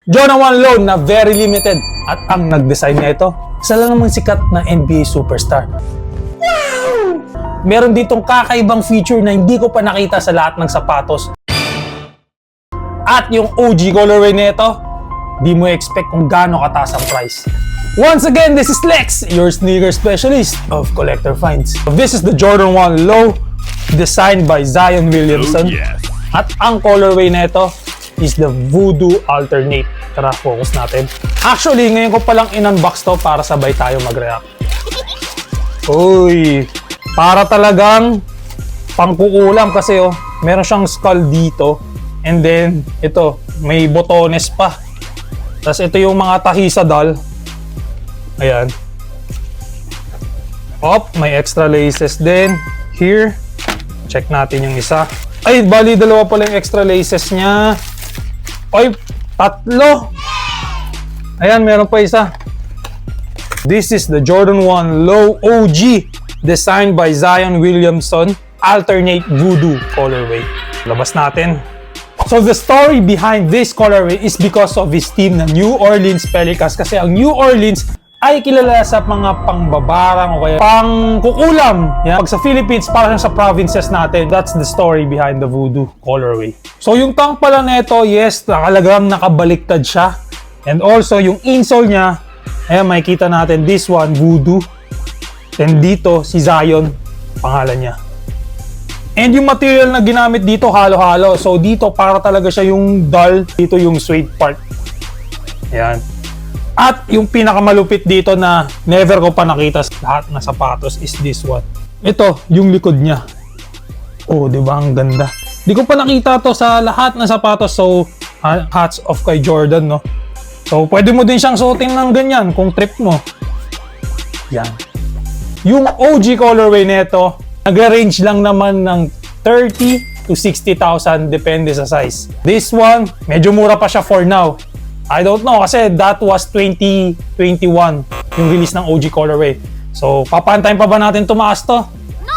Jordan 1 Low na very limited at ang nag-design niya ito, isa lang namang sikat na NBA superstar. Wow! Meron ditong kakaibang feature na hindi ko pa nakita sa lahat ng sapatos. At yung OG colorway nito, di mo expect kung gaano kataas ang price. Once again, this is Lex, your sneaker specialist of collector finds. This is the Jordan 1 Low, designed by Zion Williamson. Oh, yes. At ang colorway nito is the Voodoo Alternate. Tara, focus natin. Actually, ngayon ko palang in-unbox to para sabay tayo mag-react. Uy, para talagang pangkukulam kasi meron siyang skull dito. And then, ito, may botones pa. Tapos ito yung mga tahisa doll. Ayan. May extra laces din. Here. Check natin yung isa. Ay, bali dalawa pala yung extra laces niya. Ay, tatlo. Ayan, meron pa isa. This is the Jordan 1 Low OG, designed by Zion Williamson, alternate Voodoo colorway. Labas natin. So the story behind this colorway is because of his team na New Orleans Pelicans, kasi ang New Orleans ay kilala sa mga pangbabarang o kaya pangkukulam. Yan. Pag sa Philippines, parang sa provinces natin, that's the story behind the Voodoo colorway. So yung tank pala nito, yes, nakalagang nakabaliktad siya. And also yung insole niya, ayan, makikita natin this one, Voodoo. And dito, si Zion, pangalan niya. And yung material na ginamit dito, halo-halo. So dito, para talaga siya yung dull, dito yung suede part. Ayan. At yung pinakamalupit dito na never ko pa nakita sa lahat na sapatos is this one. Ito, yung likod niya. Oh, di ba? Ang ganda. Di ko pa nakita to sa lahat na sapatos. So, hats off kay Jordan, no? So, pwede mo din siyang suotin ng ganyan kung trip mo. Yan. Yung OG colorway nito, nag-range lang naman ng 30 to 60,000 depende sa size. This one, medyo mura pa siya for now. I don't know kasi that was 2021 yung release ng OG colorway. So, papantayin pa ba natin tumaas to?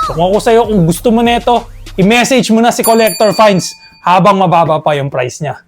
So, kung ako sa'yo, kung gusto mo nito, i-message mo na si Collector Finds habang mababa pa yung price niya.